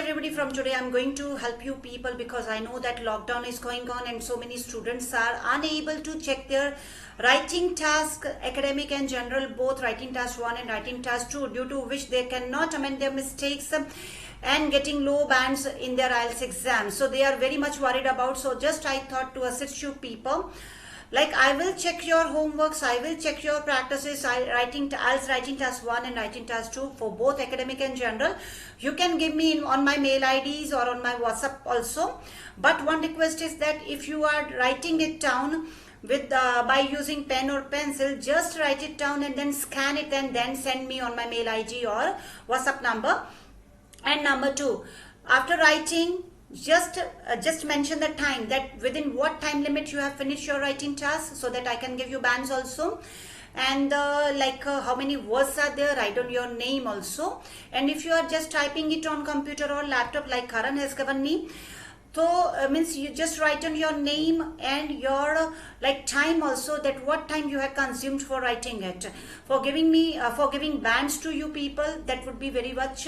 everybody, from today I'm going to help you people because I know that lockdown is going on and so many students are unable to check their writing task, academic and general, both writing task 1 and writing task 2, due to which they cannot amend their mistakes and getting low bands in their IELTS exam. So they are very much worried about. So just I thought to assist you people. Like, I will check your homeworks, I will check your practices, IELTS writing task 1 and writing task 2 for both academic and general. You can give me on my mail IDs or on my WhatsApp also. But one request is that if you are writing it down with by using pen or pencil, just write it down and then scan it and then send me on my mail ID or WhatsApp number. And number 2, after writing, just mention the time, that within what time limit you have finished your writing task, so that I can give you bands also. And how many words are there, write on your name also. And if you are just typing it on computer or laptop like Karan has given me, so means you just write on your name and your time also, that what time you have consumed for writing it. For giving bands to you people, that would be very much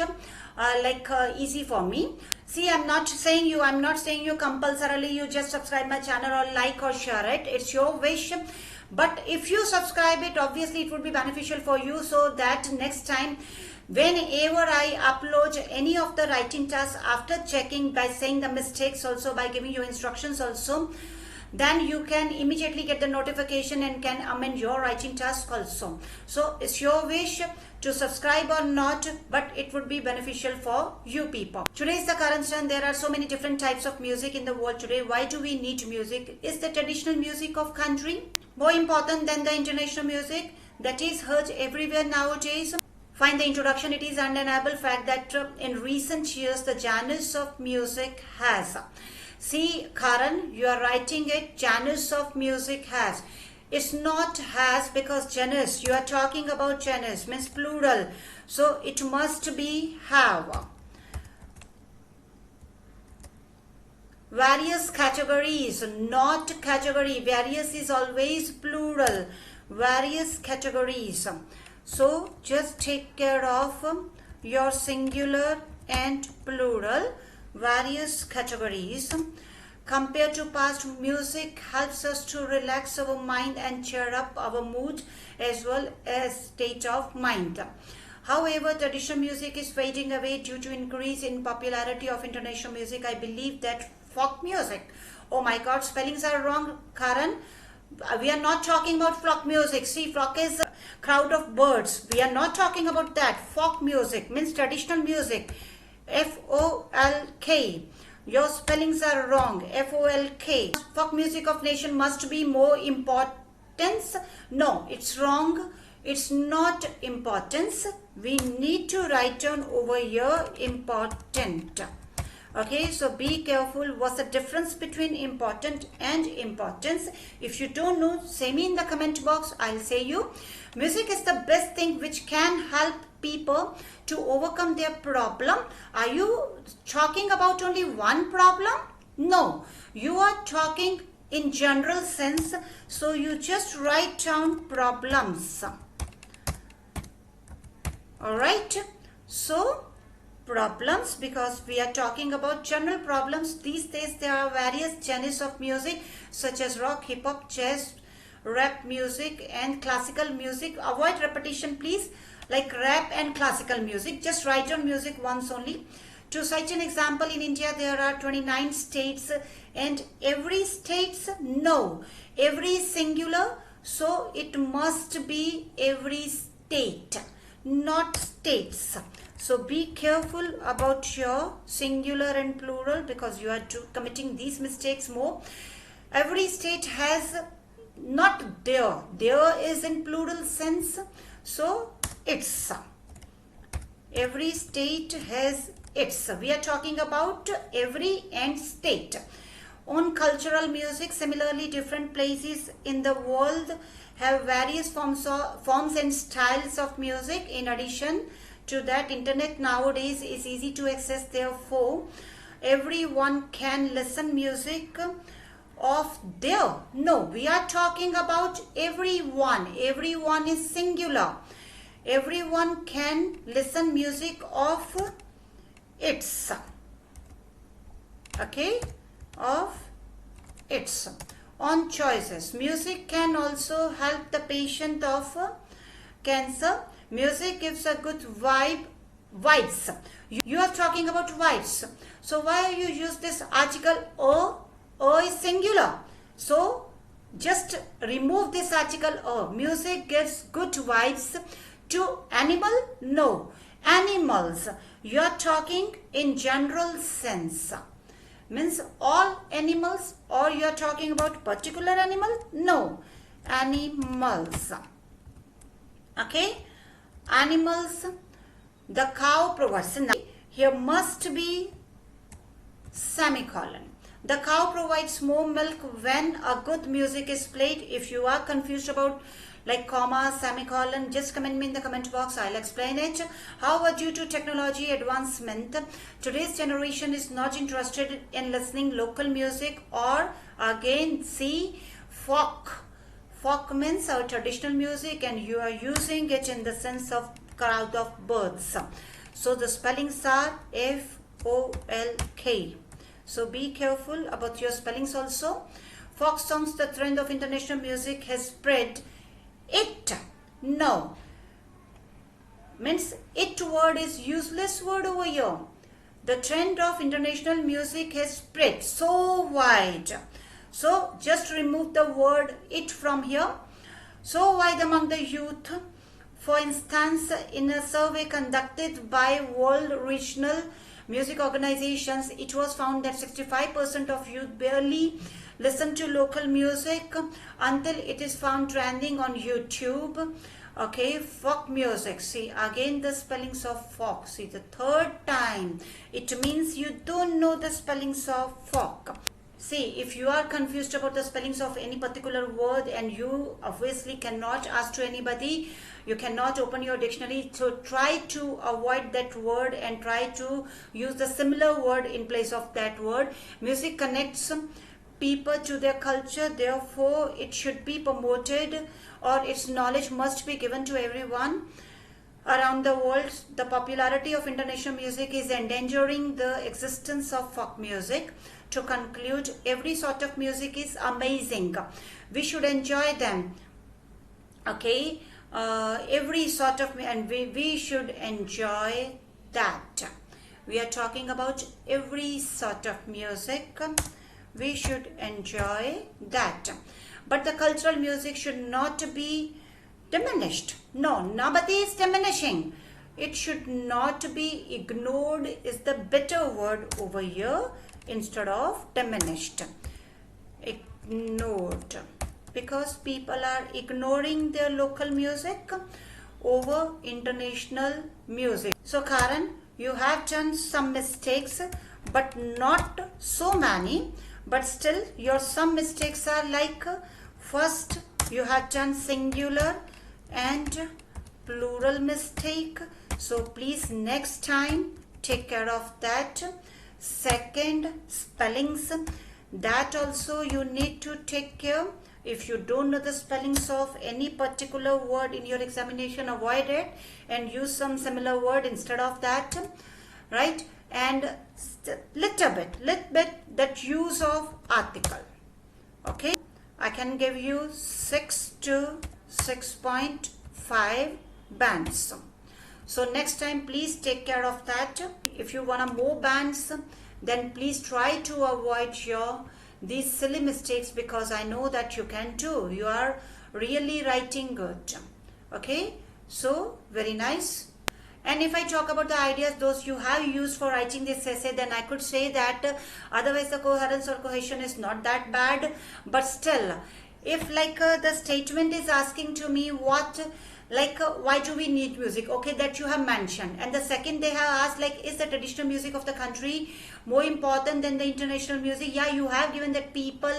easy for me. See, I'm not saying you compulsorily you just subscribe my channel or like or share it. It's your wish. But if you subscribe it, obviously it would be beneficial for you, so that next time whenever I upload any of the writing tasks, after checking, by saying the mistakes also, by giving you instructions also, then you can immediately get the notification and can amend your writing task also. So it's your wish to subscribe or not, but it would be beneficial for you people. Today is the current trend. There are so many different types of music in the world today. Why do we need music? Is the traditional music of country more important than the international music that is heard everywhere nowadays? Find the introduction. It is undeniable fact that in recent years the genres of music has. See, Karan, you are writing it, genres of music has. It's not has, because genres, you are talking about genres, means plural. So it must be have. Various categories, not category. Various is always plural. Various categories. So just take care of your singular and plural. Various categories. Compared to past, music helps us to relax our mind and cheer up our mood as well as state of mind. However, traditional music is fading away due to increase in popularity of international music. I believe that folk music. Oh my God, spellings are wrong, Karan. We are not talking about folk music. See, flock is a crowd of birds. We are not talking about that. Folk music means traditional music. F-O-L-K. Your spellings are wrong. F-O-L-K. Folk music of nation must be more importance. No, it's wrong. It's not importance. We need to write down over here important. Okay, so be careful. What's the difference between important and importance? If you don't know, say me in the comment box. I'll say you. Music is the best thing which can help people to overcome their problem. Are you talking about only one problem? No, you are talking in general sense. So you just write down problems. All right. So problems, because we are talking about general problems. These days there are various genres of music such as rock, hip hop, jazz, rap music and classical music. Avoid repetition please, like rap and classical music. Just write down music once only. To cite an example, in India there are 29 states, and every states, no, every singular, so it must be every state, not states. So be careful about your singular and plural, because you are committing these mistakes more. Every state has, not there. There is in plural sense. So it's. Every state has its. We are talking about every and state. On cultural music, similarly different places in the world have various forms and styles of music. In addition to that, internet nowadays is easy to access, therefore everyone can listen music of their. No, we are talking about everyone. Everyone is singular. Everyone can listen music of its. okay, of its. On choices, music can also help the patient of cancer. Music gives a good vibes. You are talking about vibes. So why you use this article a? A is singular. So just remove this article a. Music gives good vibes to animal? No. Animals. You are talking in general sense. Means all animals, or you are talking about particular animal? No. Animals. Okay. Animals. The cow provides. Now, here must be semicolon. The cow provides more milk when a good music is played. If you are confused about like comma, semicolon, just comment me in the comment box. I'll explain it. However, due to technology advancement, today's generation is not interested in listening local music, or again see folk. Folk means our traditional music, and you are using it in the sense of crowd of birds. So the spellings are F-O-L-K. So be careful about your spellings also. Folk songs, the trend of international music has spread. It, no, means it word is useless word over here. The trend of international music has spread so wide. So just remove the word it from here. So wide among the youth. For instance, in a survey conducted by World Regional Music Organizations, it was found that 65% of youth barely listen to local music until it is found trending on YouTube. Okay, folk music. See again the spellings of folk. See the third time. It means you don't know the spellings of folk. See, if you are confused about the spellings of any particular word, and you obviously cannot ask to anybody, you cannot open your dictionary, so try to avoid that word and try to use the similar word in place of that word. Music connects people to their culture, therefore it should be promoted, or its knowledge must be given to everyone around the world. The popularity of international music is endangering the existence of folk music. To conclude, every sort of music is amazing. We should enjoy them. Okay, every sort of, and we should enjoy that. We are talking about every sort of music. We should enjoy that. But the cultural music should not be diminished. No, nobody is diminishing. It should not be ignored is the better word over here instead of diminished. Ignored. Because people are ignoring their local music over international music. So Karan, you have done some mistakes, but not so many. But still your some mistakes are like, first you have done singular and plural mistake. So please next time take care of that. Second, spellings, that also you need to take care. If you don't know the spellings of any particular word in your examination, avoid it and use some similar word instead of that, right? And little bit that use of article. Okay, I can give you 6 to 6.5 bands. So next time please take care of that. If you want more bands, then please try to avoid these silly mistakes, because I know that you can too. You are really writing good. Okay, so very nice. And if I talk about the ideas those you have used for writing this essay, then I could say that otherwise the coherence or cohesion is not that bad. But still, if like the statement is asking to me what, like why do we need music, okay, that you have mentioned, and the second they have asked like, is the traditional music of the country more important than the international music? Yeah, you have given that people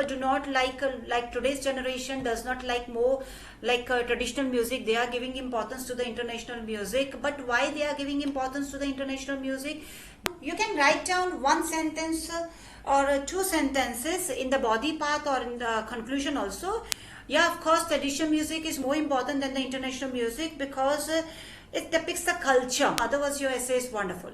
do not like today's generation does not like more like traditional music. They are giving importance to the international music. But why they are giving importance to the international music? You can write down one sentence or two sentences in the body part or in the conclusion also. Yeah, of course, traditional music is more important than the international music because it depicts the culture. Otherwise, your essay is wonderful.